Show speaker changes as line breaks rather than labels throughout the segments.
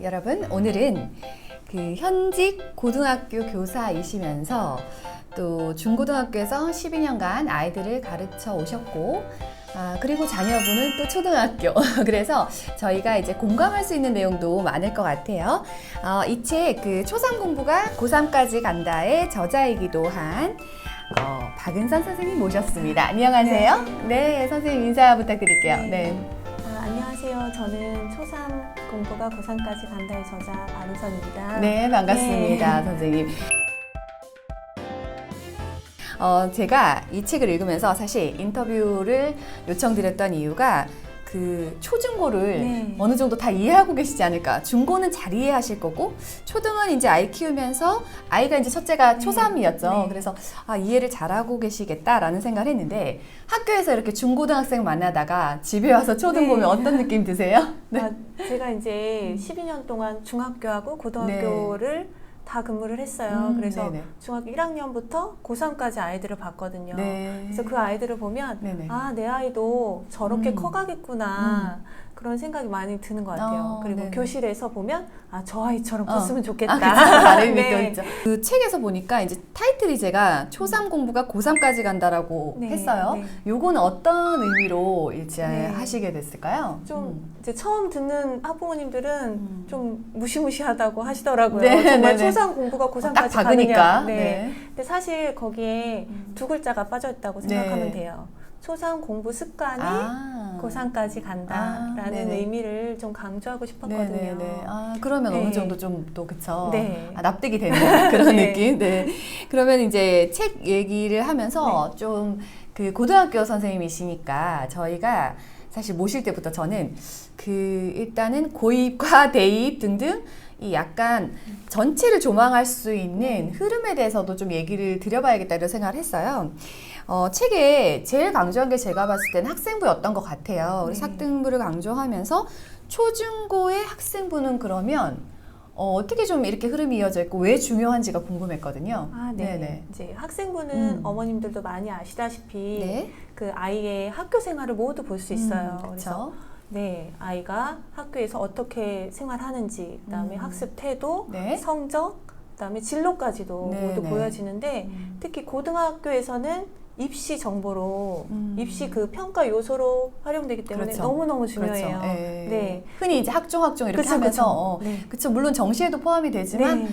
여러분, 오늘은 그 현직 고등학교 교사이시면서 또 중고등학교에서 12년간 아이들을 가르쳐 오셨고, 그리고 자녀분은 또 초등학교. 그래서 저희가 이제 공감할 수 있는 내용도 많을 것 같아요. 이 책, 그 초3 공부가 고3까지 간다의 저자이기도 한 박은선 선생님 모셨습니다. 안녕하세요. 네, 선생님 인사 부탁드릴게요. 네.
안녕하세요. 저는 초3 공부가 고3까지 간다의 저자 박은선입니다.
네, 반갑습니다. 네. 선생님. 제가 이 책을 읽으면서 사실 인터뷰를 요청드렸던 이유가 그 초중고를 어느 정도 다 이해하고 계시지 않을까. 중고는 잘 이해하실 거고, 초등은 이제 아이 키우면서 아이가 이제 첫째가 초3이었죠. 그래서 이해를 잘하고 계시겠다라는 생각을 했는데, 학교에서 이렇게 중고등학생 만나다가 집에 와서 초등 보면 어떤 느낌 드세요? 네.
제가 이제 12년 동안 중학교하고 고등학교를 다 근무를 했어요. 그래서 중학교 1학년부터 고3까지 아이들을 봤거든요. 그래서 그 아이들을 보면 내 아이도 저렇게 커가겠구나 그런 생각이 많이 드는 것 같아요. 그리고 교실에서 보면 저 아이처럼 컸으면 좋겠다.
다른 의미도 있죠. 그 책에서 보니까 이제 타이틀이 제가 초3 공부가 고3까지 간다라고 했어요. 요건 어떤 의미로 일치하시게 됐을까요?
좀 이제 처음 듣는 학부모님들은 좀 무시무시하다고 하시더라고요. 정말 초3 공부가 고3까지 가느냐. 근데 사실 거기에 두 글자가 빠져있다고 생각하면 돼요. 초3 공부 습관이 고3까지 간다라는 의미를 좀 강조하고 싶었거든요.
그러면 어느 정도 좀 또 그쵸. 납득이 되는 그런 느낌. 그러면 이제 책 얘기를 하면서 좀 그 고등학교 선생님이시니까 저희가 사실 모실 때부터 저는 그 일단은 고입과 대입 등등 이 약간 전체를 조망할 수 있는 흐름에 대해서도 좀 얘기를 드려봐야겠다 이런 생각을 했어요. 책에 제일 강조한 게 제가 봤을 때는 학생부였던 것 같아요. 그래서 학생부를 강조하면서 초중고의 학생부는 그러면 어떻게 좀 이렇게 흐름이 이어져 있고 왜 중요한지가 궁금했거든요.
이제 학생부는 어머님들도 많이 아시다시피 그 아이의 학교 생활을 모두 볼 수 있어요. 그래서 아이가 학교에서 어떻게 생활하는지, 그다음에 학습 태도, 성적, 그다음에 진로까지도 모두 보여지는데 특히 고등학교에서는 입시 정보로 입시 그 평가 요소로 활용되기 때문에 너무너무 중요해요.
흔히 이제 학종 이렇게 하면서 그쵸 물론 정시에도 포함이 되지만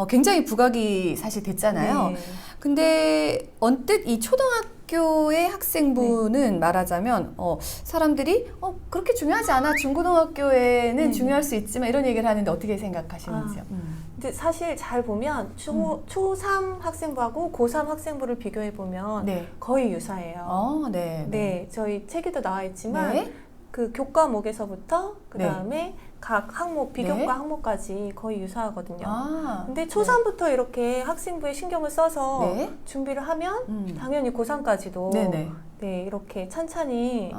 굉장히 부각이 사실 됐잖아요. 근데 언뜻 이 초등학교의 학생부는 말하자면 사람들이 그렇게 중요하지 않아. 중고등학교에는 중요할 수 있지만 이런 얘기를 하는데 어떻게 생각하시는지요?
근데 사실 잘 보면 초3 학생부하고 고3 학생부를 비교해 보면 거의 유사해요. 저희 책에도 나와 있지만 그 교과목에서부터 그 다음에 각 항목, 비교과 항목까지 거의 유사하거든요. 근데 초3부터 이렇게 학생부에 신경을 써서 준비를 하면 당연히 고3까지도 이렇게 찬찬히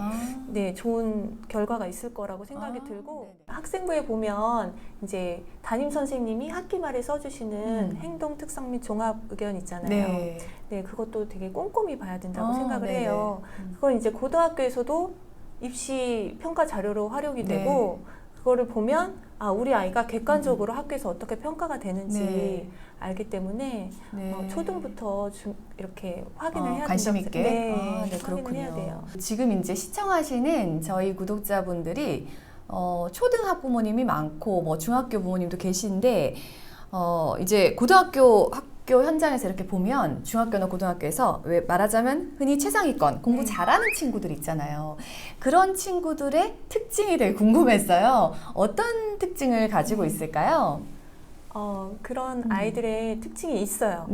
좋은 결과가 있을 거라고 생각이 들고 학생부에 보면 이제 담임 선생님이 학기 말에 써주시는 행동 특성 및 종합 의견 있잖아요. 그것도 되게 꼼꼼히 봐야 된다고 생각을 해요. 그건 이제 고등학교에서도 입시 평가 자료로 활용이 되고 그거를 보면 우리 아이가 객관적으로 학교에서 어떻게 평가가 되는지 알기 때문에 초등부터 이렇게 확인을 해야
관심 있게
확인을 해야 돼요.
지금 이제 시청하시는 저희 구독자분들이 초등 학부모님이 많고 뭐 중학교 부모님도 계신데 이제 고등학교 학교 현장에서 이렇게 보면 중학교나 고등학교에서 왜 말하자면 흔히 최상위권 공부 잘하는 친구들 있잖아요. 그런 친구들의 특징이 되게 궁금했어요. 어떤 특징을 가지고 있을까요?
그런 아이들의 특징이 있어요.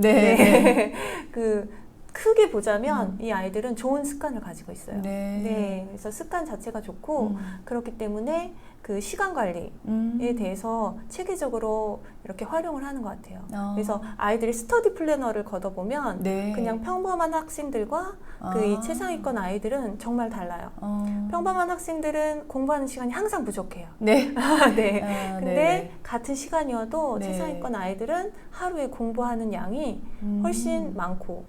크게 보자면 이 아이들은 좋은 습관을 가지고 있어요. 그래서 습관 자체가 좋고 그렇기 때문에 그 시간 관리에 대해서 체계적으로 이렇게 활용을 하는 것 같아요. 그래서 아이들이 스터디 플래너를 걷어보면 그냥 평범한 학생들과 그 이 최상위권 아이들은 정말 달라요. 평범한 학생들은 공부하는 시간이 항상 부족해요. 근데 같은 시간이어도 최상위권 아이들은 하루에 공부하는 양이 훨씬 많고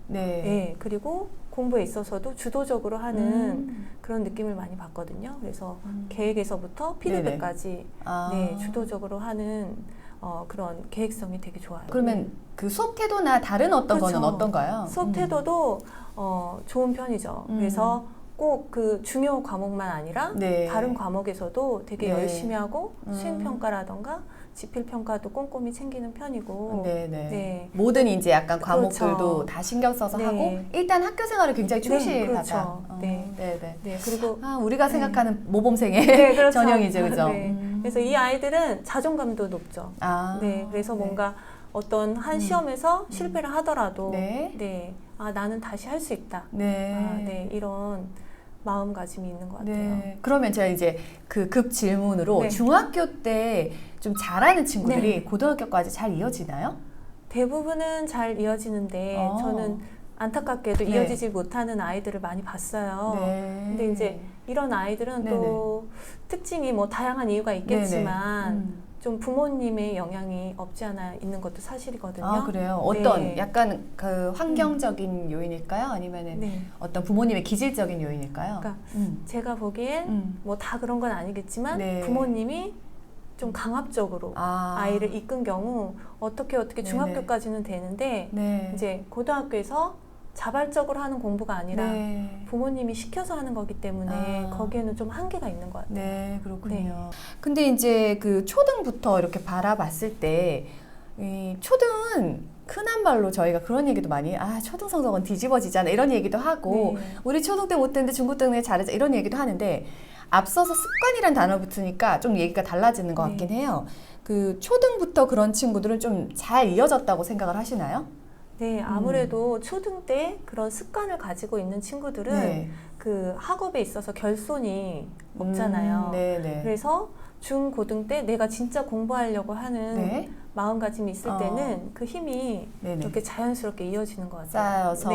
그리고 공부에 있어서도 주도적으로 하는 그런 느낌을 많이 받거든요. 그래서 계획에서부터 피드백까지 네, 주도적으로 하는 그런 계획성이 되게 좋아요.
그러면 그 수업 태도나 다른 어떤
그렇죠.
거는 어떤가요?
수업 태도도 좋은 편이죠. 그래서 꼭 그 중요 과목만 아니라
네.
다른 과목에서도 되게
네.
열심히 하고 수행평가라던가 지필평가도 꼼꼼히 챙기는 편이고
네. 모든 이제 약간 과목들도
그렇죠.
다 신경 써서
네.
하고 일단 학교 생활을 굉장히 충실하다.
그렇죠. 네. 그리고
우리가 생각하는 모범생의
네, 그렇죠.
전형이죠, 그죠?
네. 그래서 이 아이들은 자존감도 높죠. 네, 그래서 뭔가 어떤 한 시험에서 실패를 하더라도 나는 다시 할 수 있다. 이런 마음가짐이 있는 것 같아요.
네. 그러면 제가 이제 그 급 질문으로 중학교 때 좀 잘하는 친구들이 고등학교까지 잘 이어지나요?
대부분은 잘 이어지는데 저는 안타깝게도 이어지지 못하는 아이들을 많이 봤어요. 근데 이제 이런 아이들은 또 특징이 뭐 다양한 이유가 있겠지만 좀 부모님의 영향이 없지 않아 있는 것도 사실이거든요.
아, 그래요? 어떤 약간 그 환경적인 요인일까요? 아니면은 어떤 부모님의 기질적인 요인일까요?
그러니까 제가 보기엔 뭐 다 그런 건 아니겠지만 부모님이 좀 강압적으로 아이를 이끈 경우 어떻게 중학교까지는 되는데 이제 고등학교에서 자발적으로 하는 공부가 아니라 부모님이 시켜서 하는 거기 때문에 거기에는 좀 한계가 있는 것 같아요.
네, 그렇군요. 근데 이제 그 초등부터 이렇게 바라봤을 때 이 초등은 흔한 말로 저희가 그런 얘기도 많이 초등 성적은 뒤집어지잖아 이런 얘기도 하고 우리 초등 때 못했는데 중고 때 잘하자 이런 얘기도 하는데 앞서서 습관이란 단어 붙으니까 좀 얘기가 달라지는 것 같긴 해요. 그 초등부터 그런 친구들은 좀 잘 이어졌다고 생각을 하시나요?
네, 아무래도 초등 때 그런 습관을 가지고 있는 친구들은 그 학업에 있어서 결손이 없잖아요. 그래서 중, 고등 때 내가 진짜 공부하려고 하는 마음가짐이 있을 때는 그 힘이 이렇게 자연스럽게 이어지는 것 같아요.
쌓여서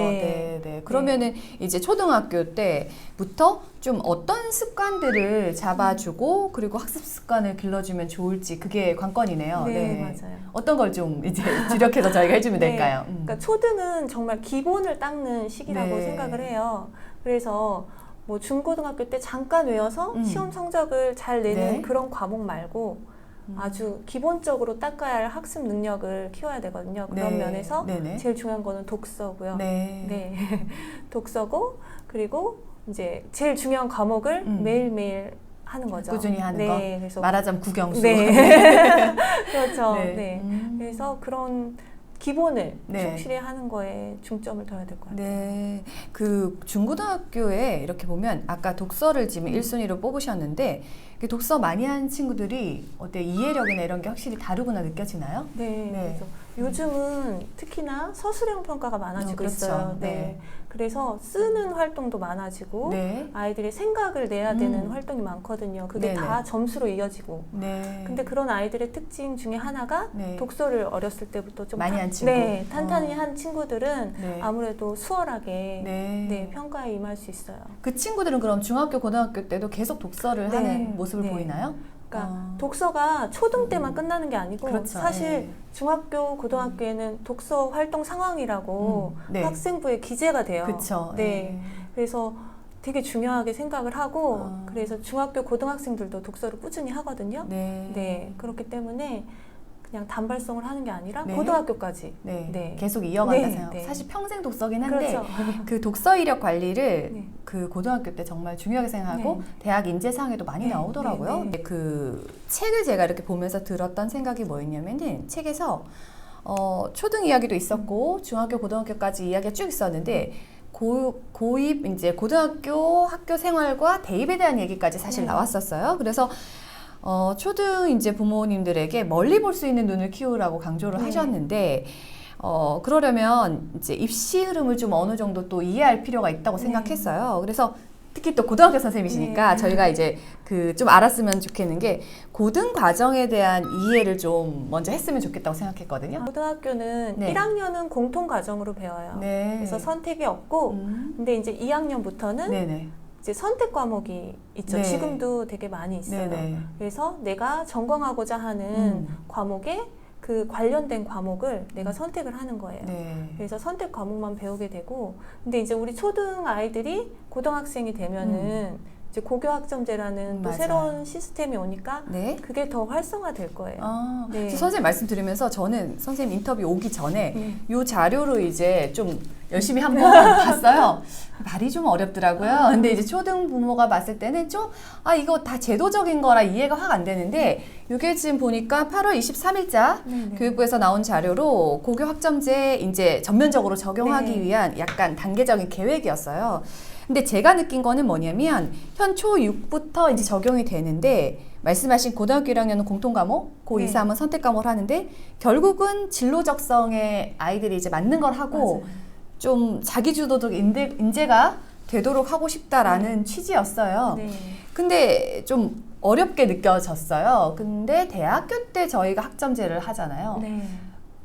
그러면은 이제 초등학교 때부터 좀 어떤 습관들을 잡아주고 그리고 학습 습관을 길러주면 좋을지 그게 관건이네요.
네, 맞아요.
어떤 걸 좀 이제 주력해서 저희가 해주면 될까요?
그러니까 초등은 정말 기본을 닦는 시기라고 생각을 해요. 그래서 뭐 중고등학교 때 잠깐 외워서 시험 성적을 잘 내는 그런 과목 말고 아주 기본적으로 닦아야 할 학습 능력을 키워야 되거든요. 그런 면에서 제일 중요한 거는 독서고요. 독서고 그리고 이제 제일 중요한 과목을 매일매일 하는 거죠.
꾸준히 하는 거.
그래서
말하자면 국영수.
그렇죠. 그래서 그런 기본을 충실히 하는 거에 중점을 둬야 될 것 같아요.
그 중고등학교에 이렇게 보면 아까 독서를 지금 1순위로 뽑으셨는데 독서 많이 한 친구들이 어때 이해력이나 이런 게 확실히 다르구나 느껴지나요?
그래서 요즘은 특히나 서술형 평가가 많아지고 있어요. 그래서 쓰는 활동도 많아지고 아이들이 생각을 내야 되는 활동이 많거든요. 그게 다 점수로 이어지고. 근데 그런 아이들의 특징 중에 하나가 독서를 어렸을 때부터 좀
많이 한 친구.
탄탄히 한 친구들은 아무래도 수월하게 평가에 임할 수 있어요.
그 친구들은 그럼 중학교, 고등학교 때도 계속 독서를 하는 모습을 보이나요?
그러니까 독서가 초등 때만 끝나는 게 아니고 사실 중학교, 고등학교에는 독서 활동 상황이라고 학생부에 기재가 돼요. 그래서 되게 중요하게 생각을 하고 그래서 중학교, 고등학생들도 독서를 꾸준히 하거든요. 그렇기 때문에 그냥 단발성을 하는 게 아니라 고등학교까지
계속 이어간다 생각. 사실 평생 독서긴 한데 그 독서 이력 관리를 그 고등학교 때 정말 중요하게 생각하고 대학 인재상에도 많이 나오더라고요. 그 책을 제가 이렇게 보면서 들었던 생각이 뭐였냐면은 책에서 초등 이야기도 있었고 중학교, 고등학교까지 이야기가 쭉 있었는데 고입 이제 고등학교 학교 생활과 대입에 대한 얘기까지 사실 나왔었어요. 그래서 초등 이제 부모님들에게 멀리 볼 수 있는 눈을 키우라고 강조를 하셨는데, 그러려면 이제 입시 흐름을 좀 어느 정도 또 이해할 필요가 있다고 생각했어요. 그래서 특히 또 고등학교 선생님이시니까 저희가 이제 그 좀 알았으면 좋겠는 게 고등 과정에 대한 이해를 좀 먼저 했으면 좋겠다고 생각했거든요.
고등학교는 1학년은 공통 과정으로 배워요. 그래서 선택이 없고, 근데 이제 2학년부터는 이제 선택 과목이 있죠. 지금도 되게 많이 있어요. 그래서 내가 전공하고자 하는 과목에 그 관련된 과목을 내가 선택을 하는 거예요. 그래서 선택 과목만 배우게 되고, 근데 이제 우리 초등 아이들이 고등학생이 되면은 이제 고교 학점제라는 또 새로운 시스템이 오니까 그게 더 활성화될 거예요.
선생님 말씀드리면서 저는 선생님 인터뷰 오기 전에 이 자료로 이제 좀 열심히 한번 봤어요. 말이 좀 어렵더라고요. 근데 이제 초등 부모가 봤을 때는 좀 이거 다 제도적인 거라 이해가 확 안 되는데 이게 지금 보니까 8월 23일자 교육부에서 나온 자료로 고교 학점제 이제 전면적으로 적용하기 위한 약간 단계적인 계획이었어요. 근데 제가 느낀 거는 뭐냐면 현 초6부터 이제 적용이 되는데 말씀하신 고등학교 1학년은 공통과목, 고2, 3은 선택과목을 하는데 결국은 진로 적성에 아이들이 이제 맞는 걸 하고 좀 자기주도적 인재가 되도록 하고 싶다라는 취지였어요. 근데 좀 어렵게 느껴졌어요. 근데 대학교 때 저희가 학점제를 하잖아요.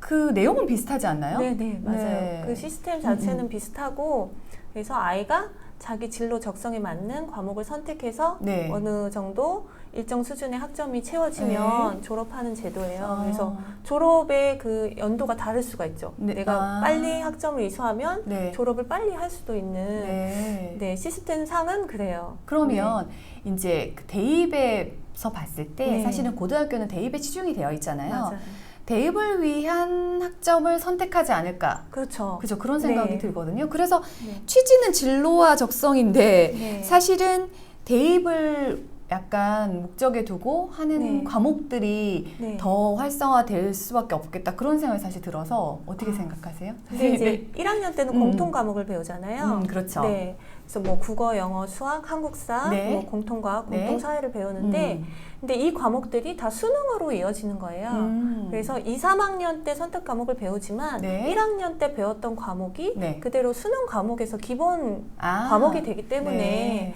그 내용은 비슷하지 않나요?
네, 맞아요. 그 시스템 자체는 비슷하고 그래서 아이가 자기 진로 적성에 맞는 과목을 선택해서 어느 정도 일정 수준의 학점이 채워지면 졸업하는 제도예요. 그래서 졸업의 그 연도가 다를 수가 있죠. 내가 빨리 학점을 이수하면 졸업을 빨리 할 수도 있는 시스템 상은 그래요.
그러면 이제 그 대입에서 봤을 때 사실은 고등학교는 대입에 치중이 되어 있잖아요.
맞아요.
대입을 위한 학점을 선택하지 않을까.
그렇죠.
그런 생각이 들거든요. 그래서 취지는 진로와 적성인데 사실은 대입을 약간 목적에 두고 하는 과목들이 더 활성화될 수밖에 없겠다. 그런 생각이 사실 들어서 어떻게 생각하세요?
근데 이제 1학년 때는 공통 과목을 배우잖아요.
그렇죠.
그래서 뭐 국어, 영어, 수학, 한국사, 뭐 공통과학, 공통사회를 배우는데 근데 이 과목들이 다 수능으로 이어지는 거예요. 그래서 2, 3학년 때 선택 과목을 배우지만 1학년 때 배웠던 과목이 그대로 수능 과목에서 기본 과목이 되기 때문에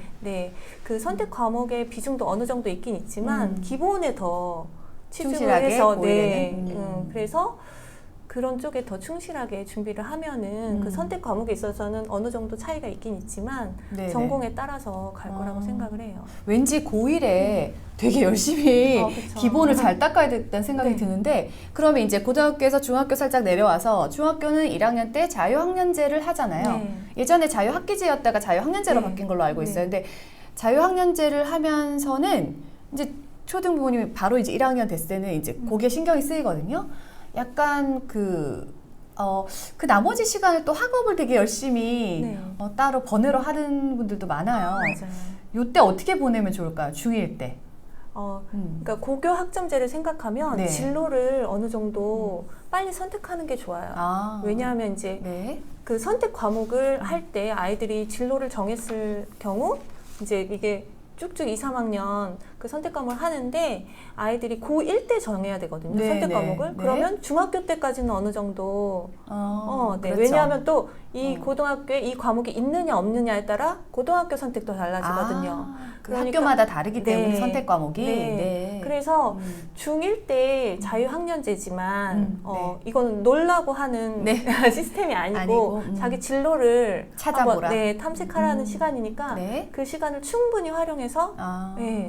그 선택 과목의 비중도 어느 정도 있긴 있지만 기본에 더 치중을 해서 그래서 그런 쪽에 더 충실하게 준비를 하면은 그 선택 과목에 있어서는 어느 정도 차이가 있긴 있지만 전공에 따라서 갈 거라고 생각을 해요.
왠지 고1에 되게 열심히 기본을 잘 닦아야 된다는 생각이 드는데 그러면 이제 고등학교에서 중학교 살짝 내려와서 중학교는 1학년 때 자유학년제를 하잖아요. 예전에 자유학기제였다가 자유학년제로 바뀐 걸로 알고 있어요. 근데 자유학년제를 하면서는 이제 초등 부모님이 바로 이제 1학년 됐을 때는 이제 거기에 신경이 쓰이거든요. 약간 그 나머지 시간을 또 학업을 되게 열심히 따로 번외로 하는 분들도 많아요.
맞아요.
요때 어떻게 보내면 좋을까요? 중1 때.
그러니까 고교 학점제를 생각하면 진로를 어느 정도 빨리 선택하는 게 좋아요. 왜냐하면 이제 그 선택 과목을 할 때 아이들이 진로를 정했을 경우 이제 이게 쭉쭉 2, 3학년 그 선택 과목을 하는데 아이들이 고1 때 정해야 되거든요. 선택 과목을. 그러면 중학교 때까지는 어느 정도 그렇죠. 왜냐하면 또 이 고등학교에 이 과목이 있느냐 없느냐에 따라 고등학교 선택도 달라지거든요.
그러니까, 학교마다 다르기 때문에 선택 과목이
그래서 중1 때 자유학년제지만 이거는 놀라고 하는 시스템이 아니고 자기 진로를
찾아보라.
탐색하라는 시간이니까 그 시간을 충분히 활용해서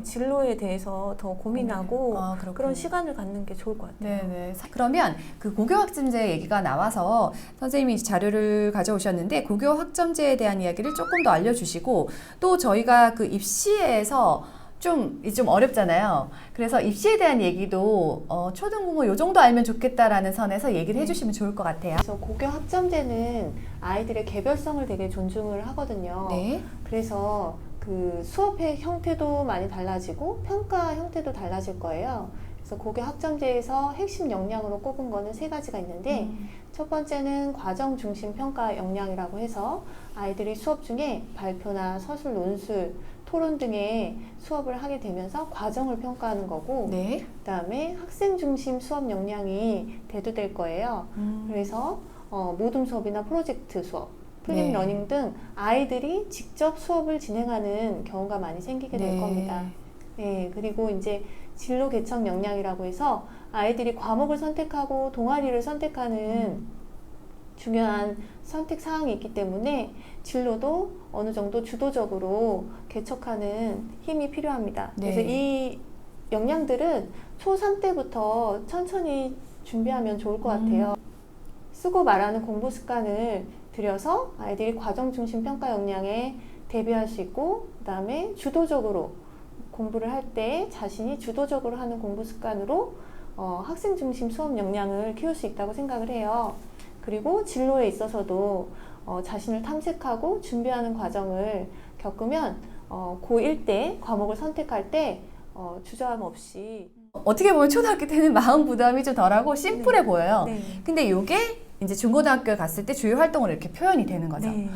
진로에 대해서 더 고민하고 그런 시간을 갖는 게 좋을 것 같아요.
그러면 그 고교 학점제 얘기가 나와서 선생님이 자료를 가져오셨는데 고교 학점제에 대한 이야기를 조금 더 알려주시고 또 저희가 그 입시에서 좀 어렵잖아요. 그래서 입시에 대한 얘기도 초등부모 요 정도 알면 좋겠다라는 선에서 얘기를 해주시면 좋을 것 같아요.
그래서 고교 학점제는 아이들의 개별성을 되게 존중을 하거든요. 그래서 그 수업의 형태도 많이 달라지고 평가 형태도 달라질 거예요. 그래서 고교 학점제에서 핵심 역량으로 꼽은 거는 3가지가 있는데 첫 번째는 과정 중심 평가 역량이라고 해서 아이들이 수업 중에 발표나 서술, 논술, 토론 등의 수업을 하게 되면서 과정을 평가하는 거고 그다음에 학생 중심 수업 역량이 대두될 거예요. 그래서 모둠 수업이나 프로젝트 수업, 플립 러닝 등 아이들이 직접 수업을 진행하는 경우가 많이 생기게 될 겁니다. 그리고 이제 진로 개척 역량이라고 해서 아이들이 과목을 선택하고 동아리를 선택하는 중요한 선택 사항이 있기 때문에 진로도 어느 정도 주도적으로 개척하는 힘이 필요합니다. 그래서 이 역량들은 초3 때부터 천천히 준비하면 좋을 것 같아요. 쓰고 말하는 공부 습관을 들여서 아이들이 과정 중심 평가 역량에 대비할 수 있고, 그 다음에 주도적으로 공부를 할 때 자신이 주도적으로 하는 공부 습관으로 학생 중심 수업 역량을 키울 수 있다고 생각을 해요. 그리고 진로에 있어서도 자신을 탐색하고 준비하는 과정을 겪으면 고1 때 과목을 선택할 때 주저함 없이,
어떻게 보면 초등학교 때는 마음 부담이 좀 덜하고 심플해
네.
보여요.
네.
근데 이게 이제 중고등학교에 갔을 때 주요 활동으로 이렇게 표현이 되는 거죠.
네.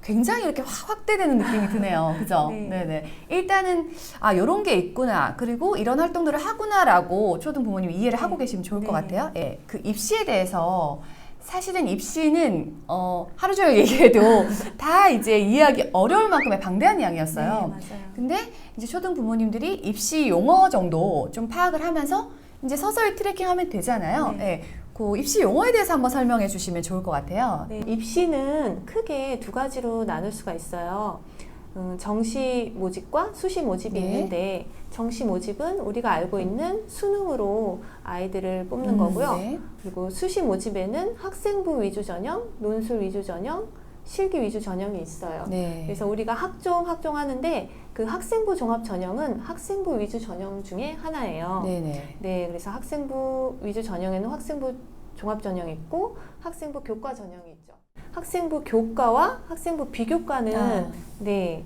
굉장히 이렇게 확대되는 느낌이 드네요. 그죠?
네.
네네. 일단은, 요런 게 있구나. 그리고 이런 활동들을 하구나라고 초등 부모님이 이해를 하고 계시면 좋을 것 같아요. 예. 그 입시에 대해서 사실은 입시는, 하루 종일 얘기해도 다 이제 이해하기 어려울 만큼의 방대한 이야기였어요.
네, 맞아요.
근데 이제 초등 부모님들이 입시 용어 정도 좀 파악을 하면서 이제 서서히 트래킹하면 되잖아요.
네.
예. 그 입시 용어에 대해서 한번 설명해 주시면 좋을 것 같아요.
네, 입시는 크게 두 가지로 나눌 수가 있어요. 정시 모집과 수시 모집이
네.
있는데, 정시 모집은 우리가 알고 있는 수능으로 아이들을 뽑는 거고요.
네.
그리고 수시 모집에는 학생부 위주 전형, 논술 위주 전형, 실기 위주 전형이 있어요.
네.
그래서 우리가 학종 하는데 그 학생부 종합 전형은 학생부 위주 전형 중에 하나예요.
네네.
네, 그래서 학생부 위주 전형에는 학생부 종합 전형이 있고 학생부 교과 전형이 있죠. 학생부 교과와 학생부 비교과는 네,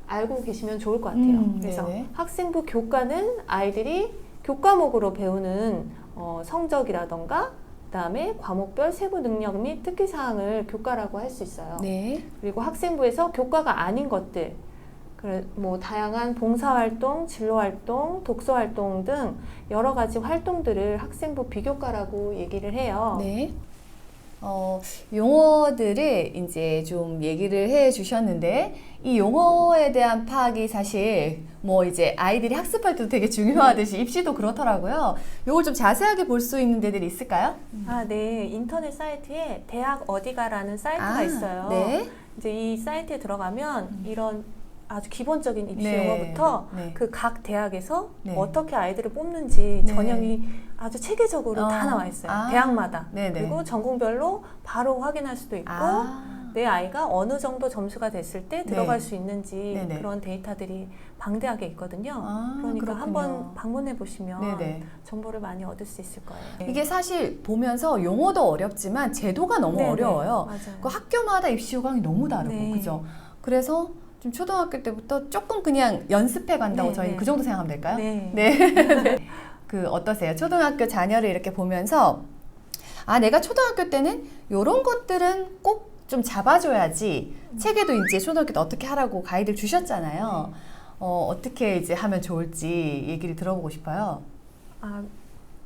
알고 계시면 좋을 것 같아요. 그래서
네네.
학생부 교과는 아이들이 교과목으로 배우는 성적이라던가 그다음에 과목별 세부 능력 및 특기사항을 교과라고 할 수 있어요.
네.
그리고 학생부에서 교과가 아닌 것들, 뭐 다양한 봉사활동, 진로활동, 독서활동 등 여러 가지 활동들을 학생부 비교과라고 얘기를 해요.
네. 용어들을 이제 좀 얘기를 해 주셨는데, 이 용어에 대한 파악이 사실 뭐 이제 아이들이 학습할 때도 되게 중요하듯이 입시도 그렇더라고요. 요걸 좀 자세하게 볼 수 있는 데들이 있을까요?
네. 인터넷 사이트에 대학 어디가라는 사이트가 있어요.
네.
이제 이 사이트에 들어가면 이런 아주 기본적인 입시
네.
용어부터
네.
그 각 대학에서
네.
어떻게 아이들을 뽑는지
네.
전형이 아주 체계적으로 다 나와 있어요. 대학마다.
네네.
그리고 전공별로 바로 확인할 수도 있고 내 아이가 어느 정도 점수가 됐을 때 들어갈 수 있는지
네네.
그런 데이터들이 방대하게 있거든요. 그러니까
그렇군요.
한번 방문해 보시면
네네.
정보를 많이 얻을 수 있을 거예요.
이게 사실 보면서 용어도 어렵지만 제도가 너무
네네.
어려워요.
맞아요.
그 학교마다 입시 요강이 너무 다르고,
네.
그죠? 그래서 좀 초등학교 때부터 조금 그냥 연습해 간다고
네,
저희
네.
그 정도 생각하면 될까요?
네.
네. 그 어떠세요? 초등학교 자녀를 이렇게 보면서 내가 초등학교 때는 이런 것들은 꼭 좀 잡아줘야지. 책에도 이제 초등학교 때 어떻게 하라고 가이드를 주셨잖아요. 어떻게 이제 하면 좋을지 얘기를 들어보고 싶어요.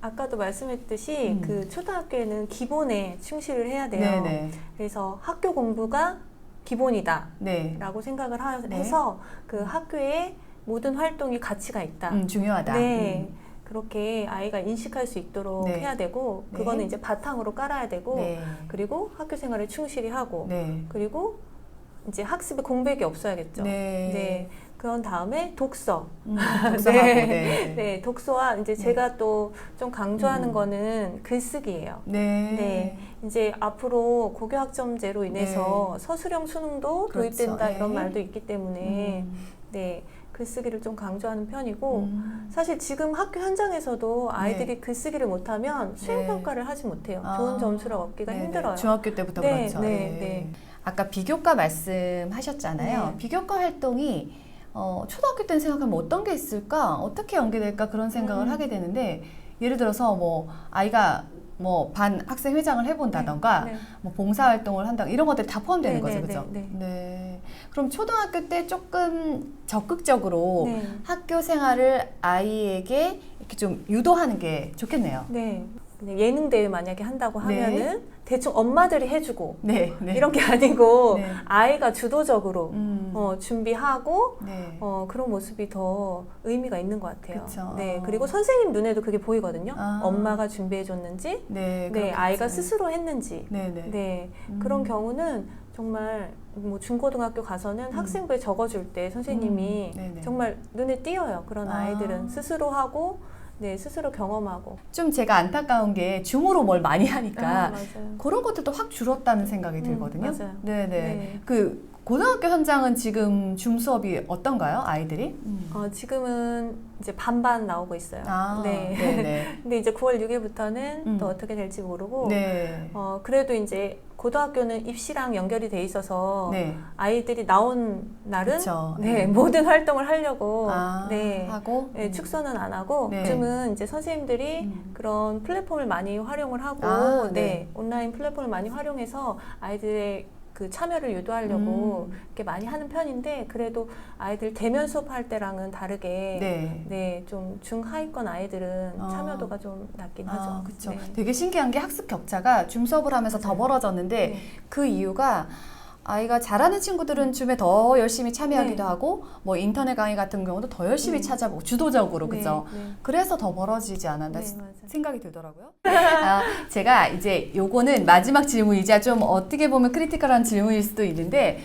아까도 말씀했듯이 그 초등학교에는 기본에 충실을 해야 돼요.
네네.
그래서 학교 공부가 기본이다
네.
라고 생각을 해서 그 학교에 모든 활동이 가치가 있다.
중요하다.
네. 그렇게 아이가 인식할 수 있도록
네.
해야 되고, 그거는
네.
이제 바탕으로 깔아야 되고,
네.
그리고 학교 생활에 충실히 하고,
네.
그리고 이제 학습에 공백이 없어야겠죠.
네.
그런 다음에 독서.
독서하고, 네.
네, 독서와 이제 제가 또 좀 강조하는 거는 글쓰기예요.
네.
네, 이제 앞으로 고교학점제로 인해서 서술형 수능도
그렇죠.
도입된다
네.
이런 말도 있기 때문에 네, 글쓰기를 좀 강조하는 편이고 사실 지금 학교 현장에서도 아이들이 글쓰기를 못하면 수행평가를 하지 못해요. 좋은 점수를 얻기가 힘들어요.
중학교 때부터 그렇죠.
네.
아까 비교과 말씀하셨잖아요.
네.
비교과 활동이 초등학교 때는 생각하면 어떤 게 있을까? 어떻게 연계될까? 그런 생각을 하게 되는데, 예를 들어서 뭐 아이가 뭐 반 학생 회장을 해본다던가 뭐 봉사활동을 한다, 이런 것들이 다 포함되는 거죠, 그죠? 네. 그럼 초등학교 때 조금 적극적으로 학교 생활을 아이에게 이렇게 좀 유도하는 게 좋겠네요.
네. 예능 대회 만약에 한다고 하면은 대충 엄마들이 해주고
네.
이런 게 아니고 아이가 주도적으로 준비하고 그런 모습이 더 의미가 있는 것 같아요.
그쵸.
그리고 선생님 눈에도 그게 보이거든요. 엄마가 준비해줬는지, 아이가 스스로 했는지, 그런 경우는 정말 뭐 중고등학교 가서는 학생부에 적어줄 때 선생님이 정말 눈에 띄어요. 그런 아이들은 스스로 하고 스스로 경험하고.
좀 제가 안타까운 게 줌으로 뭘 많이 하니까 그런 것들도 확 줄었다는 생각이 들거든요.
맞아요.
그 고등학교 현장은 지금 줌 수업이 어떤가요, 아이들이?
지금은 이제 반반 나오고 있어요. 근데 이제 9월 6일부터는 또 어떻게 될지 모르고, 그래도 이제 고등학교는 입시랑 연결이 돼 있어서 아이들이 나온 날은 모든 활동을 하려고
하고
축소는 안 하고 요즘은 이제 선생님들이 그런 플랫폼을 많이 활용을 하고 온라인 플랫폼을 많이 활용해서 아이들의 그 참여를 유도하려고 이렇게 많이 하는 편인데 그래도 아이들 대면 수업할 때랑은 다르게 좀 중하위권 아이들은 참여도가 좀 낮긴 하죠.
그렇죠. 되게 신기한 게 학습 격차가 줌 수업을 하면서 더 벌어졌는데 그 이유가 아이가 잘하는 친구들은 줌에 더 열심히 참여하기도 하고 뭐 인터넷 강의 같은 경우도 더 열심히 찾아보고 주도적으로 그죠? 그래서 더 벌어지지 않았나 생각이 들더라고요. 제가 이제 요거는 마지막 질문이자 좀 어떻게 보면 크리티컬한 질문일 수도 있는데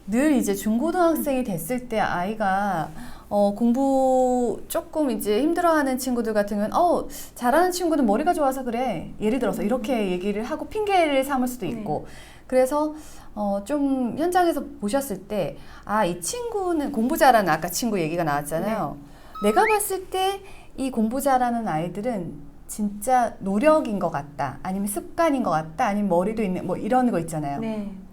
늘 이제 중고등학생이 됐을 때 아이가 공부 조금 이제 힘들어하는 친구들 같은 경우는 잘하는 친구는 머리가 좋아서 그래 예를 들어서 이렇게 얘기를 하고 핑계를 삼을 수도 있고 그래서 좀 현장에서 보셨을 때 이 친구는 공부 잘하는 아까 친구 얘기가 나왔잖아요. 내가 봤을 때 이 공부 잘하는 아이들은 진짜 노력인 것 같다 아니면 습관인 것 같다 아니면 머리도 있는 뭐 이런 거 있잖아요.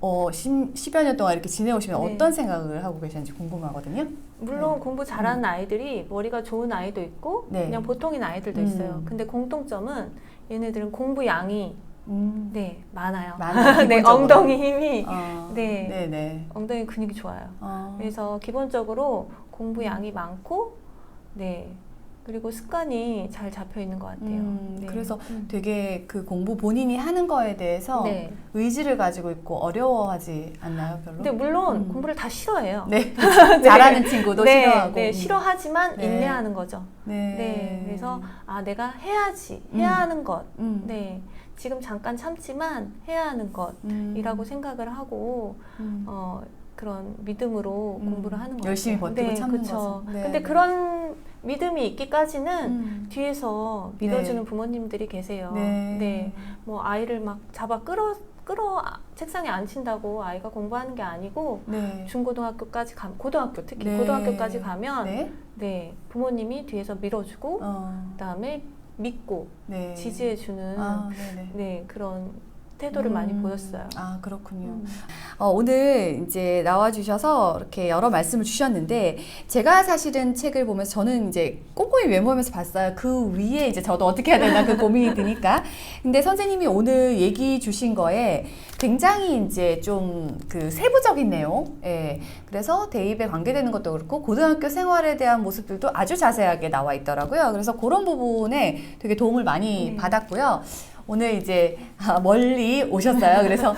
10여 년 동안 이렇게 지내오시면 어떤 생각을 하고 계시는지 궁금하거든요.
물론 공부 잘하는 아이들이 머리가 좋은 아이도 있고 그냥 보통인 아이들도 있어요. 근데 공통점은 얘네들은 공부 양이 많아요. 엉덩이 힘이 엉덩이 근육이 좋아요. 그래서 기본적으로 공부 양이 많고 그리고 습관이 잘 잡혀 있는 것 같아요.
그래서 되게 그 공부 본인이 하는 거에 대해서 의지를 가지고 있고 어려워하지 않나요, 별로?
근데 물론 공부를 다 싫어해요.
잘하는 친구도 싫어하고.
싫어하지만 인내하는 거죠. 그래서 내가 해야지, 해야 하는 것. 지금 잠깐 참지만 해야 하는 것이라고 생각을 하고 그런 믿음으로 공부를 하는 것
열심히
같아요.
버티고 참는 거죠.
근데 그런 믿음이 있기까지는 뒤에서 믿어주는 부모님들이 계세요. 뭐 아이를 막 잡아 끌어 책상에 앉힌다고 아이가 공부하는 게 아니고 중고등학교까지 고등학교 특히 고등학교까지 가면 부모님이 뒤에서 밀어주고 그다음에 믿고 지지해주는 그런 태도를 많이 보였어요.
그렇군요. 오늘 이제 나와주셔서 이렇게 여러 말씀을 주셨는데 제가 사실은 책을 보면서 저는 이제 꼼꼼히 메모하면서 봤어요. 그 위에 이제 저도 어떻게 해야 되나 그 고민이 드니까. 근데 선생님이 오늘 얘기 주신 거에 굉장히 이제 좀 그 세부적인 내용, 그래서 대입에 관계되는 것도 그렇고 고등학교 생활에 대한 모습들도 아주 자세하게 나와 있더라고요. 그래서 그런 부분에 되게 도움을 많이 받았고요. 오늘 이제 멀리 오셨어요. 그래서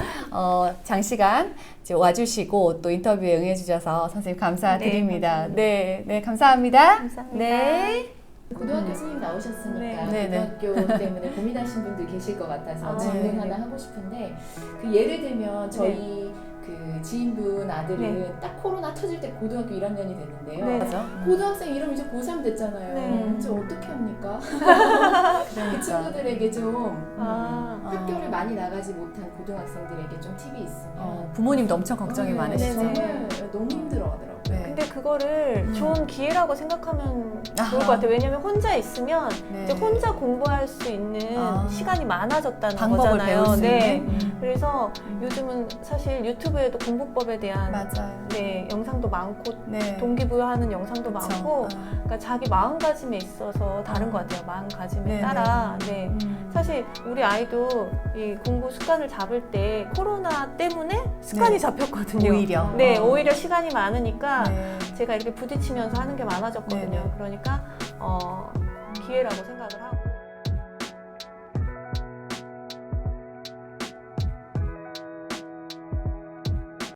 장시간 이제 와주시고 또 인터뷰에 응해주셔서 선생님 감사드립니다. 감사합니다.
고등학교 선생님 나오셨으니까 고등학교 때문에 고민하신 분들 계실 것 같아서 질문 하나 하고 싶은데 그 예를 들면 저희 그 지인분 아들은 딱 코로나 터질 때 고등학교 1학년이 됐는데요. 고등학생 이러면 이제 고3 됐잖아요. 이제 어떻게 합니까? 그 친구들에게 좀 학교를 많이 나가지 못한 고등학생들에게 좀 팁이 있으면
부모님도 엄청 걱정이 많으시죠.
정말 너무 힘들어하더라고요.
근데 그거를 좋은 기회라고 생각하면 좋을 것 같아요. 왜냐면 혼자 있으면 이제 혼자 공부할 수 있는 시간이 많아졌다는
방법을
거잖아요.
배울 수 있는.
그래서 요즘은 사실 유튜브에도 공부법에 대한 영상도 많고 동기부여하는 영상도 많고 그러니까 자기 마음가짐에 있어서 다른 것 같아요. 마음가짐에 따라. 사실 우리 아이도 이 공부 습관을 잡을 때 코로나 때문에 습관이 잡혔거든요. 오히려 시간이 많으니까 제가 이렇게 부딪히면서 하는 게 많아졌거든요. 그러니까 기회라고 생각을 하고